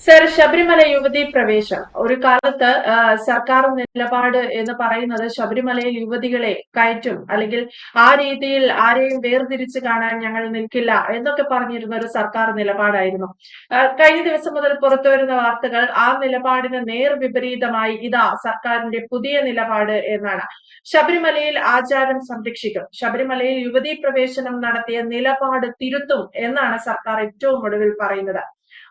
Sir, Sabarimala യുവതീ പ്രവേശം ഒരു കാലത്ത് സർക്കാർ നിലപാട് എന്ന് പറയുന്നത് ശബരിമലയിൽ യുവതികളെ കയറ്റും, അല്ലെങ്കിൽ ആ രീതിയിൽ ആരെയും വേർതിരിച്ച് കാണാൻ ഞങ്ങൾ നിൽക്കില്ല എന്നൊക്കെ പറഞ്ഞിരുന്ന ഒരു സർക്കാർ നിലപാടായിരുന്നു. കഴിഞ്ഞ ദിവസം മുതൽ പുറത്തുവരുന്ന വാർത്തകൾ ആ നിലപാടിന് നേർ വിപരീതമായി ഇതാ സർക്കാരിന്റെ പുതിയ നിലപാട് എന്നാണ്. ശബരിമലയിൽ ആചാരം സംരക്ഷിക്കും, ശബരിമലയിൽ യുവതീ പ്രവേശനം നടത്തിയ നിലപാട് തിരുത്തും എന്നാണ് സർക്കാർ ഏറ്റവും ഒടുവിൽ പറയുന്നത്.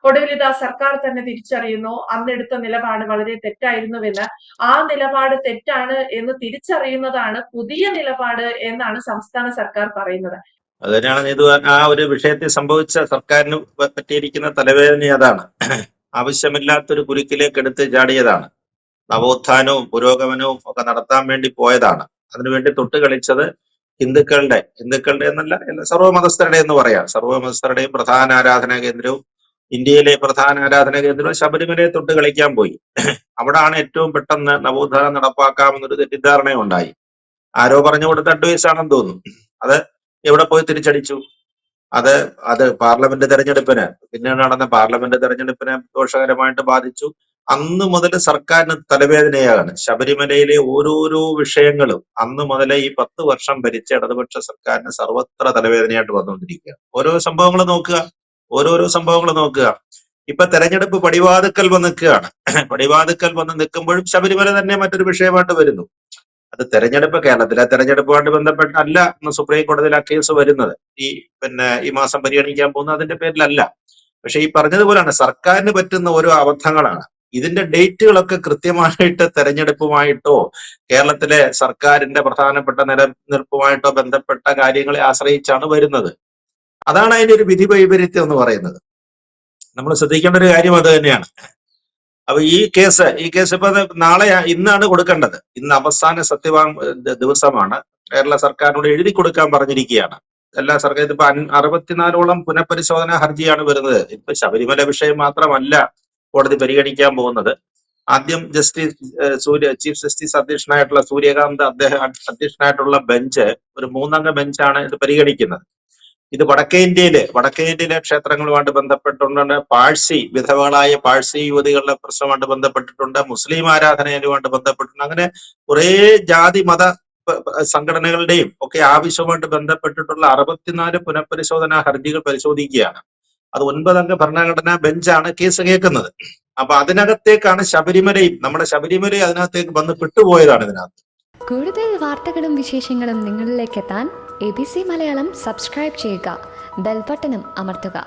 ഒടുവിൽ ഇതാ സർക്കാർ തന്നെ തിരിച്ചറിയുന്നു അന്നെടുത്ത നിലപാട് വളരെ തെറ്റായിരുന്നുവെന്ന്. ആ നിലപാട് തെറ്റാണ് എന്ന് തിരിച്ചറിയുന്നതാണ് പുതിയ നിലപാട് എന്നാണ് സംസ്ഥാന സർക്കാർ പറയുന്നത്. അത് തന്നെയാണ് ഇത് ആ ഒരു വിഷയത്തിൽ സംഭവിച്ച സർക്കാരിന് പറ്റിയിരിക്കുന്ന തലവേദന അതാണ്. ആവശ്യമില്ലാത്തൊരു കുരുക്കിലേക്ക് എടുത്ത് ചാടിയതാണ്. നവോത്ഥാനവും പുരോഗമനവും ഒക്കെ നടത്താൻ വേണ്ടി പോയതാണ്. അതിനുവേണ്ടി തൊട്ട് കളിച്ചത് ഹിന്ദുക്കളുടെ എന്നല്ല, സർവ്വമതസ്ഥരുടെ എന്ന് പറയാം. സർവ്വമതസ്ഥരുടെയും പ്രധാന ആരാധനാ കേന്ദ്രവും ഇന്ത്യയിലെ പ്രധാന ആരാധനാ കേന്ദ്രവും ശബരിമലയെ തൊട്ട് കളിക്കാൻ പോയി. അവിടാണ് ഏറ്റവും പെട്ടെന്ന് നവോത്ഥാനം നടപ്പാക്കാമെന്നൊരു തെറ്റിദ്ധാരണയുണ്ടായി. ആരോ പറഞ്ഞു കൊടുത്ത അഡ്വൈസ് ആണെന്ന് തോന്നുന്നു. അത് എവിടെ പോയി തിരിച്ചടിച്ചു? അത് പാർലമെന്റ് തെരഞ്ഞെടുപ്പിന്, പിന്നീട് നടന്ന പാർലമെന്റ് തെരഞ്ഞെടുപ്പിനെ ദോഷകരമായിട്ട് ബാധിച്ചു. അന്ന് മുതൽ സർക്കാരിന് തലവേദനയാണ്. ശബരിമലയിലെ ഓരോരോ വിഷയങ്ങളും അന്ന് മുതലേ ഈ 10 വർഷം ഭരിച്ച ഇടതുപക്ഷ സർക്കാരിന് സർവത്ര തലവേദനയായിട്ട് വന്നുകൊണ്ടിരിക്കുക. ഓരോരോ സംഭവങ്ങൾ നോക്കുക. ഇപ്പൊ തെരഞ്ഞെടുപ്പ് പടിവാതുക്കൽ വന്ന് നിൽക്കുകയാണ്. പടിവാതുക്കൽ വന്ന് നിൽക്കുമ്പോഴും ശബരിമല തന്നെ മറ്റൊരു വിഷയമായിട്ട് വരുന്നു. അത് കേരളത്തിലെ തെരഞ്ഞെടുപ്പുമായിട്ട് ബന്ധപ്പെട്ടല്ല എന്ന് സുപ്രീം കോടതിയിൽ ആ കേസ് വരുന്നത്. ഈ മാസം പരിഗണിക്കാൻ പോകുന്നത് അതിന്റെ പേരിലല്ല. പക്ഷെ ഈ പറഞ്ഞതുപോലെയാണ് സർക്കാരിന് പറ്റുന്ന ഓരോ അബദ്ധങ്ങളാണ്. ഇതിന്റെ ഡേറ്റുകളൊക്കെ കൃത്യമായിട്ട് തെരഞ്ഞെടുപ്പുമായിട്ടോ കേരളത്തിലെ സർക്കാരിന്റെ പ്രധാനപ്പെട്ട നിലനിൽപ്പുമായിട്ടോ ബന്ധപ്പെട്ട കാര്യങ്ങളെ ആശ്രയിച്ചാണ് വരുന്നത്. അതാണ് അതിന്റെ ഒരു വിധി വൈപരീത്യം എന്ന് പറയുന്നത്. നമ്മൾ ശ്രദ്ധിക്കേണ്ട ഒരു കാര്യം അത് തന്നെയാണ്. അപ്പൊ ഈ കേസ് ഇപ്പൊ ഇന്നാണ് കൊടുക്കേണ്ടത്. ഇന്ന് അവസാന ദിവസമാണ്. കേരള സർക്കാരിനോട് എഴുതി കൊടുക്കാൻ പറഞ്ഞിരിക്കുകയാണ്. എല്ലാ സർക്കാർ ഇപ്പൊ 64ഓളം പുനഃപരിശോധനാ ഹർജിയാണ് വരുന്നത്. ഇപ്പൊ ശബരിമല വിഷയം മാത്രമല്ല കോടതി പരിഗണിക്കാൻ പോകുന്നത്. ആദ്യം ചീഫ് ജസ്റ്റിസ് അധ്യക്ഷനായിട്ടുള്ള സൂര്യകാന്ത് അധ്യക്ഷനായിട്ടുള്ള ബെഞ്ച്, ഒരു 3-അംഗ ബെഞ്ചാണ് ഇത് പരിഗണിക്കുന്നത്. ഇത് വടക്കേ ഇന്ത്യയിലെ ക്ഷേത്രങ്ങളുമായിട്ട് ബന്ധപ്പെട്ടിട്ടുണ്ട്. വിധവകളായ പാഴ്സി യുവതികളുടെ പ്രശ്നമായിട്ട് ബന്ധപ്പെട്ടിട്ടുണ്ട്. മുസ്ലിം ആരാധനയുമായിട്ട് ബന്ധപ്പെട്ടിട്ടുണ്ട്. അങ്ങനെ കുറെ ജാതി മത സംഘടനകളുടെയും ഒക്കെ ആവശ്യമായിട്ട് ബന്ധപ്പെട്ടിട്ടുള്ള 64 പുനഃപരിശോധനാ ഹർജികൾ പരിശോധിക്കുകയാണ്. അത് 9-അംഗ ഭരണഘടനാ ബെഞ്ചാണ് കേസ് കേൾക്കുന്നത്. അപ്പൊ അതിനകത്തേക്കാണ് നമ്മുടെ ശബരിമലയും അതിനകത്തേക്ക് വന്ന് പെട്ടുപോയതാണ് ഇതിനകത്ത്. കൂടുതൽ വാർത്തകളും വിശേഷങ്ങളും നിങ്ങളിലേക്ക് എത്താൻ ABC മലയാളം സബ്സ്ക്രൈബ് ചെയ്യുക, ബെൽ ബട്ടണും അമർത്തുക.